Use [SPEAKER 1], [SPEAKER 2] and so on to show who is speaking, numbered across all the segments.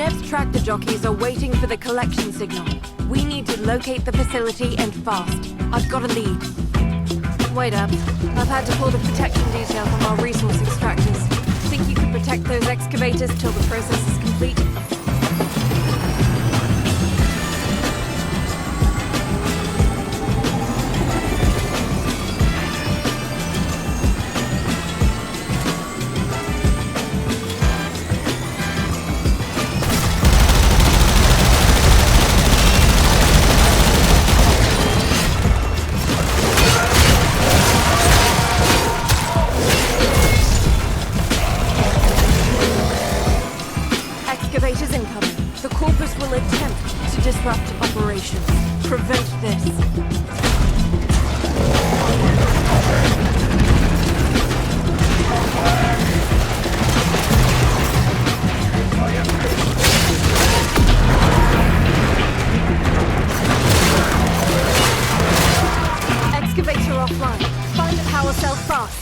[SPEAKER 1] Nev's tractor jockeys are waiting for the collection signal. We need to locate the facility and fast. I've got a lead. Wait up. I've had to pull the protection detail from our resource extractors. Think you could protect those excavators till the process is complete? Excavators incoming. The Corpus will attempt to disrupt operations. Prevent this. Excavator offline. Find the power cell fast.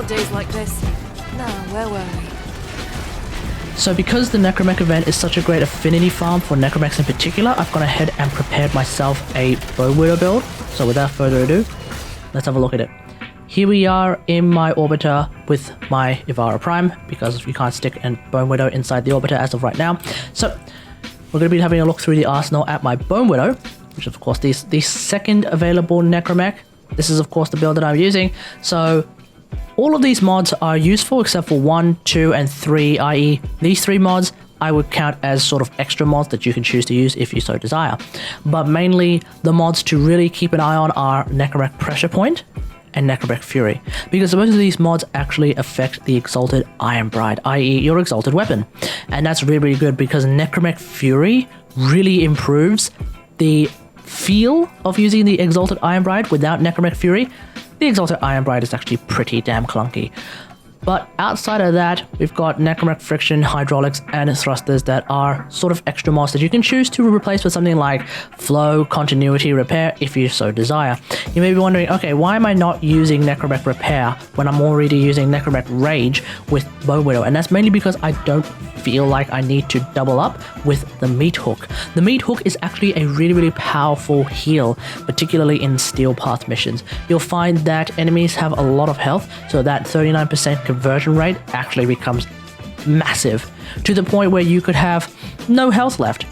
[SPEAKER 1] Days like this. Now, where were we?
[SPEAKER 2] So because the Necramech event is such a great affinity farm for Necramechs in particular, I've gone ahead and prepared myself a BONEWIDOW build. So without further ado, let's have a look at it. Here we are in my orbiter with my Ivara Prime, because you can't stick a BONEWIDOW inside the orbiter as of right now. So we're going to be having a look through the arsenal at my BONEWIDOW, which is of course the second available Necramech. This is of course the build that I'm using. So all of these mods are useful except for 1, 2, and 3, i.e. these 3 mods I would count as sort of extra mods that you can choose to use if you so desire. But mainly the mods to really keep an eye on are Necramech Pressure Point and Necramech Fury, because most of these mods actually affect the Exalted Iron Bride, i.e. your Exalted weapon. And that's really, really good because Necramech Fury really improves the feel of using the Exalted Iron Bride. Without Necramech Fury, the Exalted Iron Bride is actually pretty damn clunky. But outside of that, we've got Necramech Friction, Hydraulics, and Thrusters that are sort of extra mods that you can choose to replace with something like Flow, Continuity, Repair, if you so desire. You may be wondering, okay, why am I not using Necramech Repair when I'm already using Necramech Rage with BONEWIDOW? And that's mainly because I don't feel like I need to double up with the Meat Hook. The Meat Hook is actually a really, really powerful heal, particularly in Steel Path missions. You'll find that enemies have a lot of health, so that 39% conversion rate actually becomes massive, to the point where you could have no health left.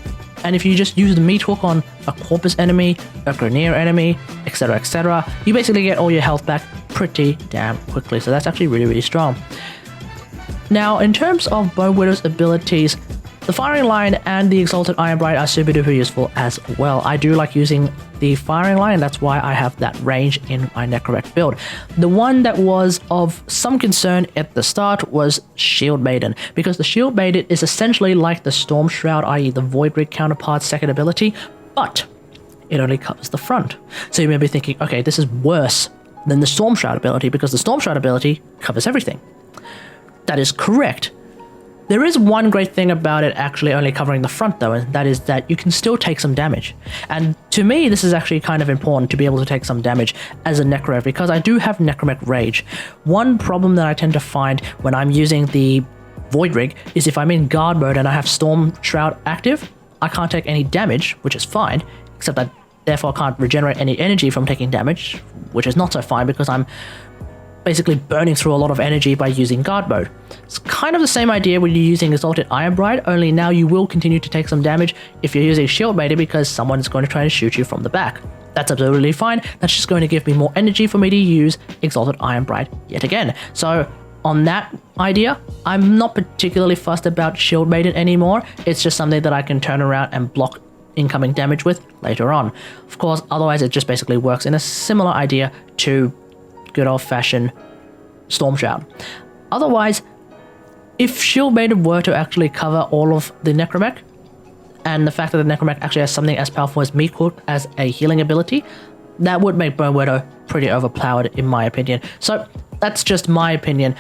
[SPEAKER 2] And if you just use the Meat Hook on a Corpus enemy, a Grenier enemy, etc., you basically get all your health back pretty damn quickly. So that's actually really, really strong. Now, in terms of BONEWIDOW's abilities, the Firing Line and the Exalted Iron Bride are super duper useful as well. I do like using the Firing Line, and that's why I have that range in my Necramech build. The one that was of some concern at the start was Shield Maiden, because the Shield Maiden is essentially like the Storm Shroud, i.e. the Voidrig counterpart's second ability, but it only covers the front. So you may be thinking, okay, this is worse than the Storm Shroud ability, because the Storm Shroud ability covers everything. That is correct. There is one great thing about it actually only covering the front though, and that is that you can still take some damage. And to me, this is actually kind of important to be able to take some damage as a Necramech, because I do have Necramech Rage. One problem that I tend to find when I'm using the Voidrig is if I'm in guard mode and I have Storm Shroud active, I can't take any damage, which is fine, except that therefore I can't regenerate any energy from taking damage, which is not so fine because I'm basically burning through a lot of energy by using guard mode. It's kind of the same idea when you're using Exalted Iron Bride, only now you will continue to take some damage if you're using Shield Maiden because someone's going to try to shoot you from the back. That's absolutely fine. That's just going to give me more energy for me to use Exalted Iron Bride yet again. So on that idea, I'm not particularly fussed about Shield Maiden anymore. It's just something that I can turn around and block incoming damage with later on. Of course, otherwise it just basically works in a similar idea to good old-fashioned Storm Shroud. Otherwise, if Shield Maiden were to actually cover all of the Necramech, and the fact that the Necramech actually has something as powerful as Meat Hook as a healing ability, that would make Bone Widow pretty overpowered in my opinion. So that's just my opinion.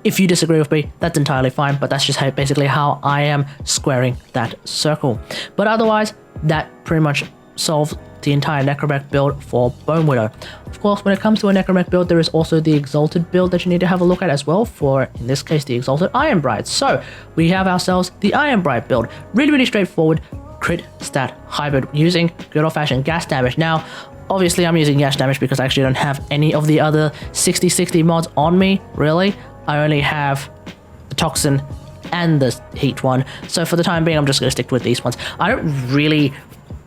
[SPEAKER 2] If you disagree with me, that's entirely fine, but that's just basically how I am squaring that circle. But otherwise, that pretty much solves the entire Necramech build for Bone Widow. Of course, when it comes to a Necramech build, there is also the Exalted build that you need to have a look at as well, for, in this case, the Exalted Iron Bride. So, we have ourselves the Iron Bride build. Really straightforward, crit stat hybrid, using good old-fashioned gas damage. Now, obviously, I'm using gas damage because I actually don't have any of the other 60/60 mods on me, really. I only have the Toxin and the Heat one. So, for the time being, I'm just going to stick with these ones. I don't really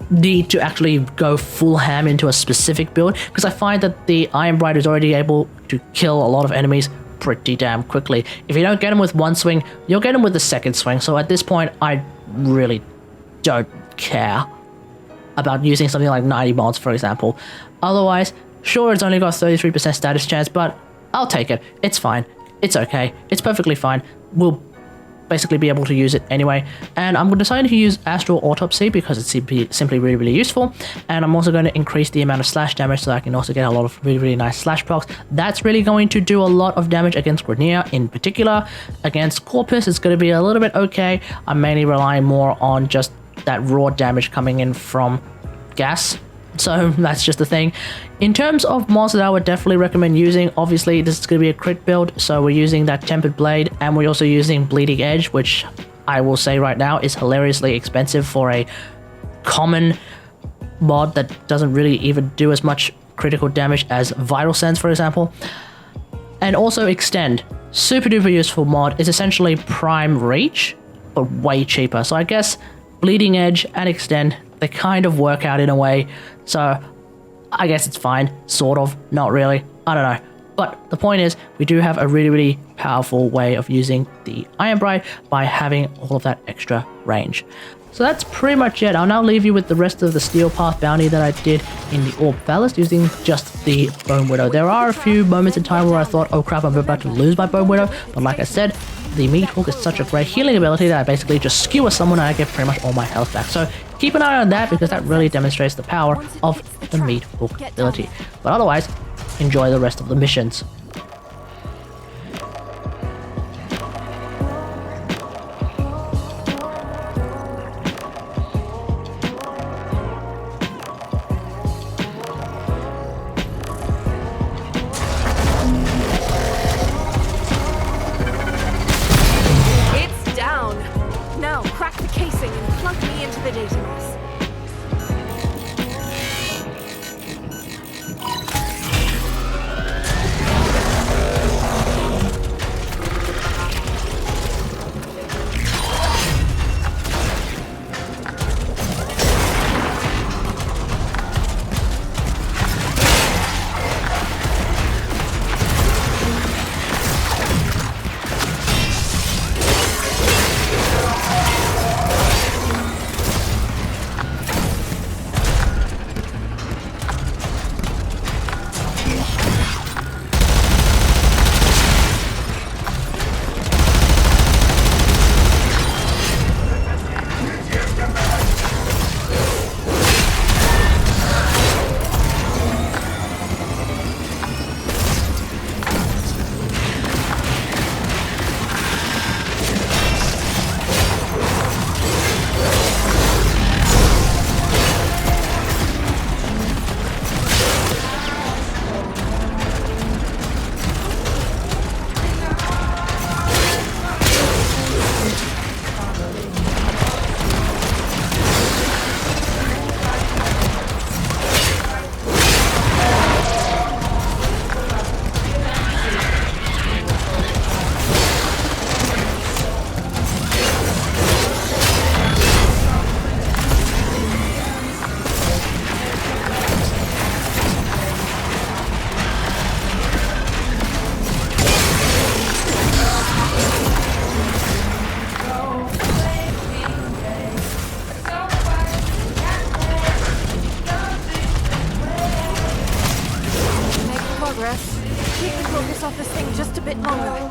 [SPEAKER 2] need to actually go full ham into a specific build because I find that the Iron Bride is already able to kill a lot of enemies pretty damn quickly. If you don't get them with one swing, you'll get them with the second swing. So at this point, I really don't care about using something like 90 mods, for example. Otherwise, sure, it's only got 33% status chance, but I'll take it. It's fine. It's okay. It's perfectly fine. We'll basically be able to use it anyway. And I'm deciding to use Astral Autopsy because it's simply really useful. And I'm also going to increase the amount of slash damage so I can also get a lot of really nice slash procs. That's really going to do a lot of damage against Grenier in particular. Against Corpus, it's going to be a little bit okay. I'm mainly relying more on just that raw damage coming in from gas. So that's just the thing. In terms of mods that I would definitely recommend using, obviously this is going to be a crit build, so we're using that Tempered Blade, and we're also using Bleeding Edge, which I will say right now is hilariously expensive for a common mod that doesn't really even do as much critical damage as Vital Sense, for example. And also Extend, super duper useful mod. It's essentially Prime Reach, but way cheaper. So I guess Bleeding Edge and Extend, they kind of work out in a way, so I guess it's fine, sort of, not really, I don't know. But the point is, we do have a really powerful way of using the Iron Bride by having all of that extra range. So that's pretty much it. I'll now leave you with the rest of the Steel Path bounty that I did in the Orb Vallis using just the Bone Widow. There are a few moments in time where I thought, oh crap, I'm about to lose my Bone Widow, but like I said, the Meat Hook is such a great healing ability that I basically just skewer someone and I get pretty much all my health back. So keep an eye on that because that really demonstrates the power of the Meat Hook ability. But otherwise, enjoy the rest of the missions.
[SPEAKER 1] progress. Keep the focus off this thing just a bit longer.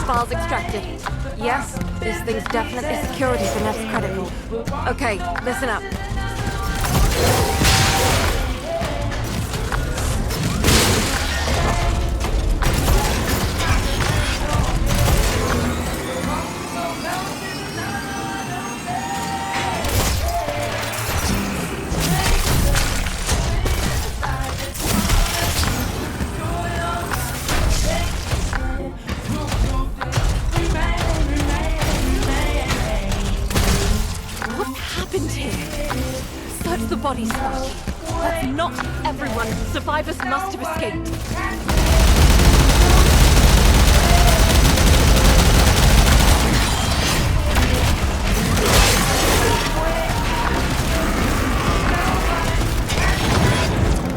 [SPEAKER 1] Files extracted. Yes, this thing's definitely security for next credit roll. Okay, listen up. Search the body spot. That's not everyone. Survivors must have escaped.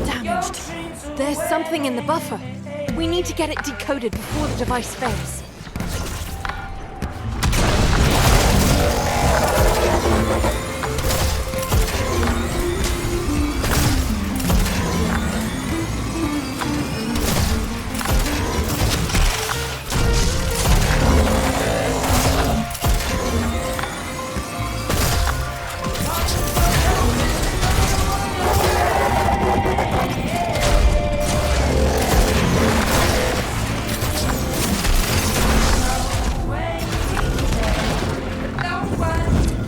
[SPEAKER 1] Damaged. There's something in the buffer. We need to get it decoded before the device fails.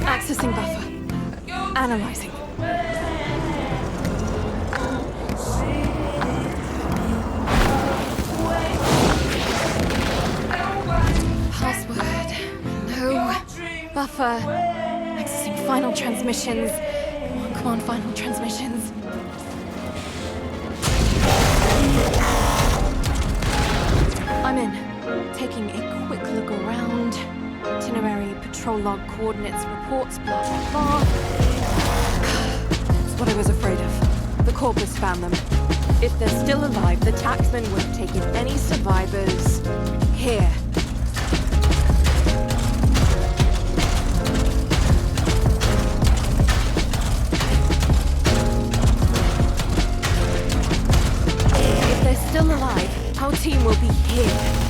[SPEAKER 1] Accessing buffer. Analyzing. Password. No. Buffer. Accessing final transmissions. Come on, final transmissions. I'm in. Taking a quick look around. Itinerary, patrol log, coordinates, reports, blah, blah, blah. It's what I was afraid of. The corpus found them. If they're still alive, the taxman would have taken any survivors here. If they're still alive, our team will be here.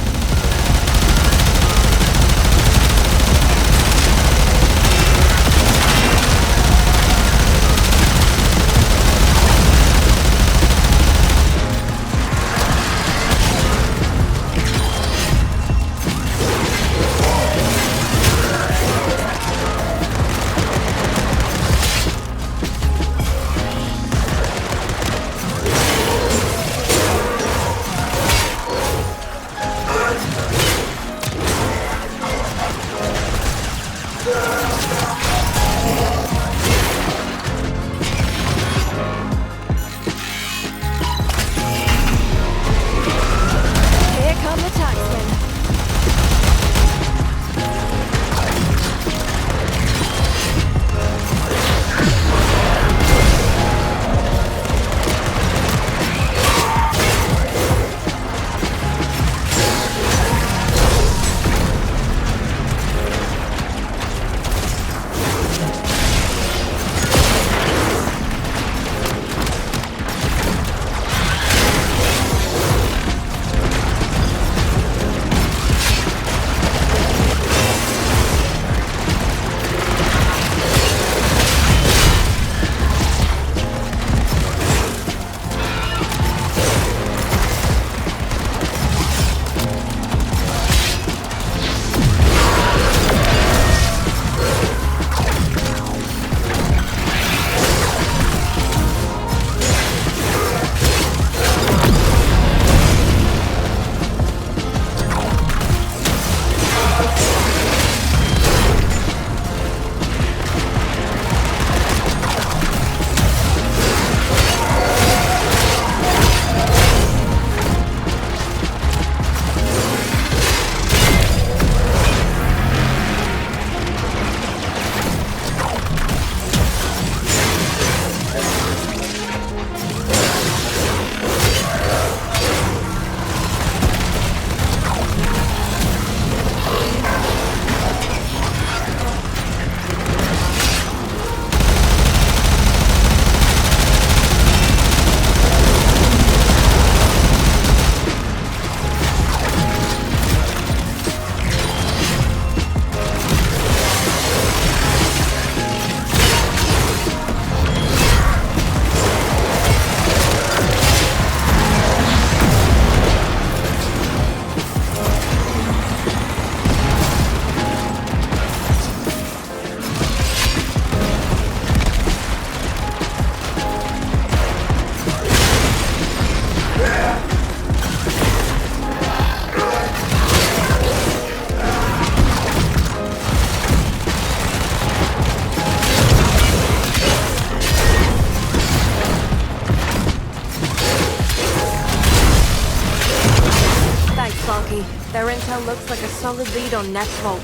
[SPEAKER 1] copy. Their intel looks like a solid lead on Neff's vault.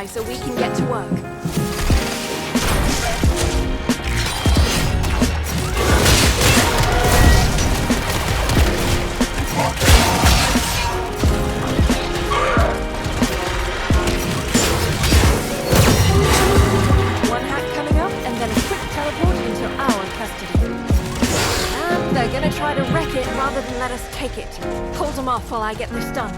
[SPEAKER 1] So we can get to work. One hack coming up, and then a quick teleport into our custody. And they're gonna try to wreck it rather than let us take it. Hold them off while I get this done.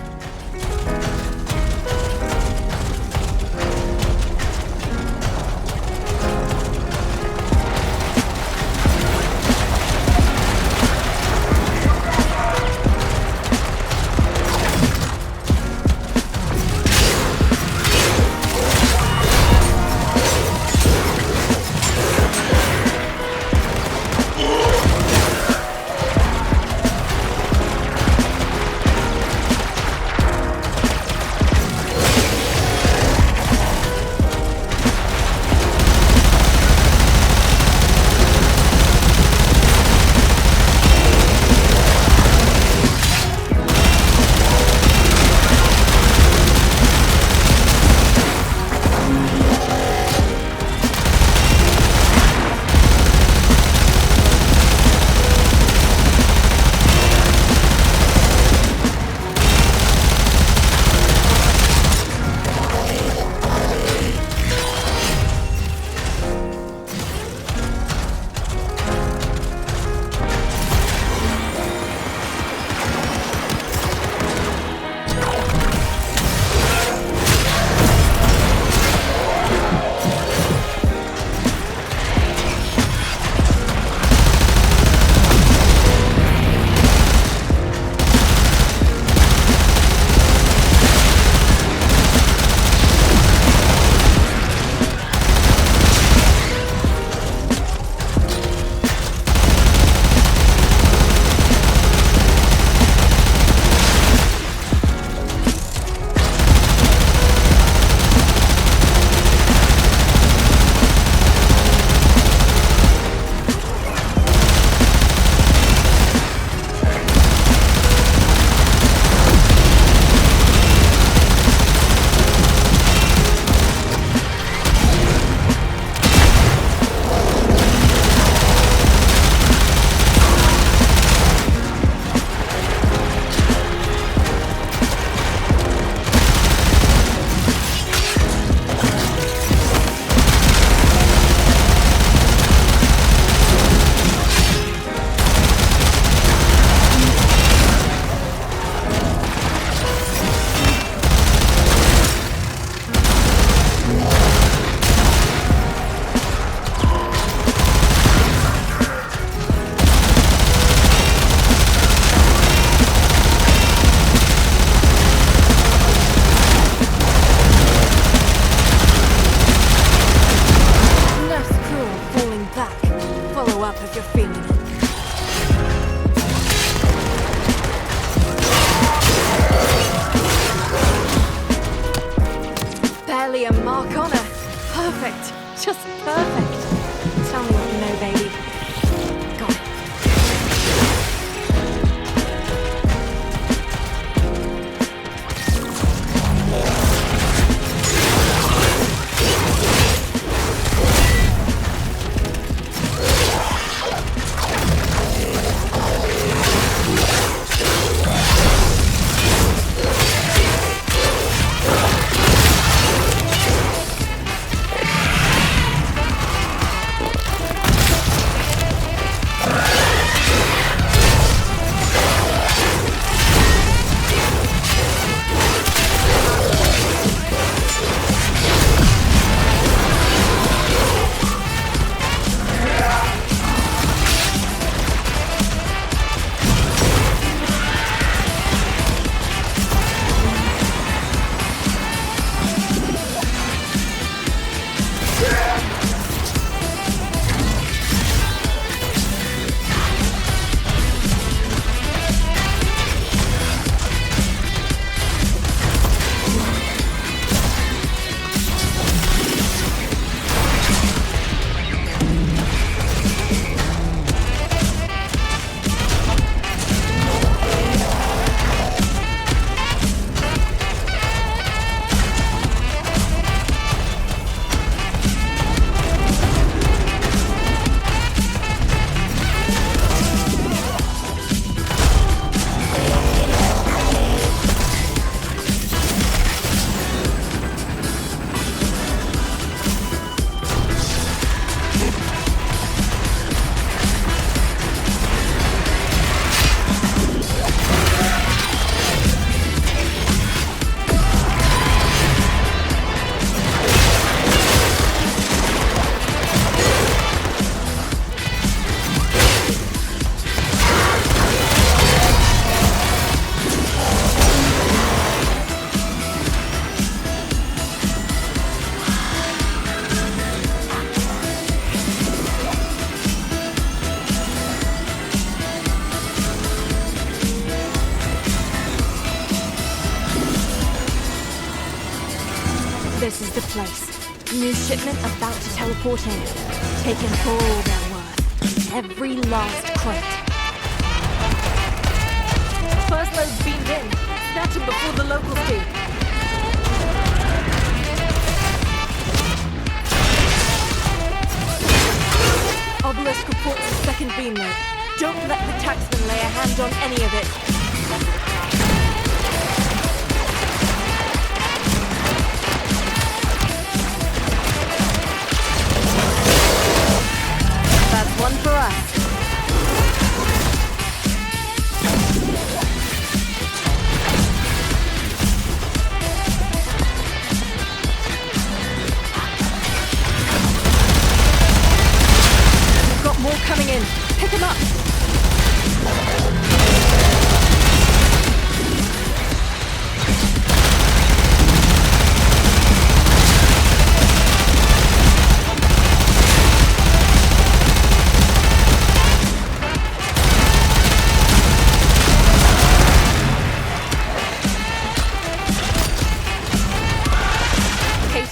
[SPEAKER 1] Barely a mark on her. Perfect. Just perfect. Tell me what you know, baby. place. New shipment about to teleport in. Taken for all their worth. Every last crate. First load's beamed in. Snatch them before the locals do. Obelisk reports a second beam load. Don't let the taxman lay a hand on any of it. That's one for us. We've got more coming in. Pick them up.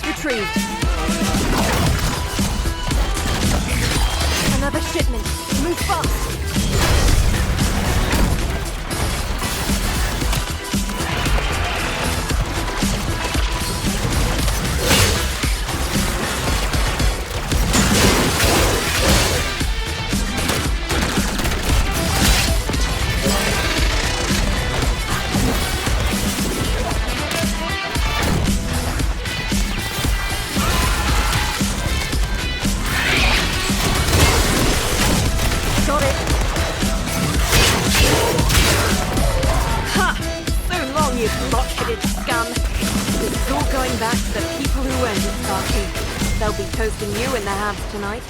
[SPEAKER 1] Retrieved. Another shipment. Move fast. Got it. Ha! So long, you block-headed scum. This is all going back to the people who owned it, Saki. They'll be toasting you in the house tonight.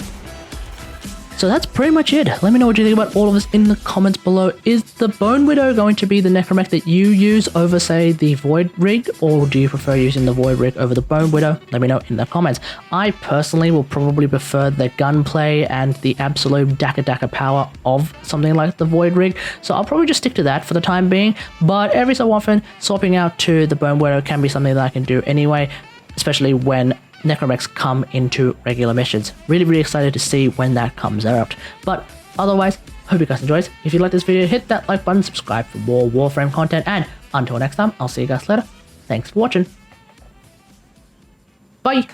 [SPEAKER 2] So that's pretty much it. Let me know what you think about all of this in the comments below. Is the Bone Widow going to be the Necramech that you use over, say, the Voidrig, or do you prefer using the Voidrig over the Bone Widow? Let me know in the comments. I personally will probably prefer the gunplay and the absolute Daka power of something like the Voidrig, so I'll probably just stick to that for the time being, but every so often, swapping out to the Bone Widow can be something that I can do anyway, especially when Necramechs come into regular missions. Really excited to see when that comes out. But otherwise, hope you guys enjoyed. If you like this video, hit that like button, subscribe for more WarFrame content, and until next time, I'll see you guys later. Thanks for watching. Bye!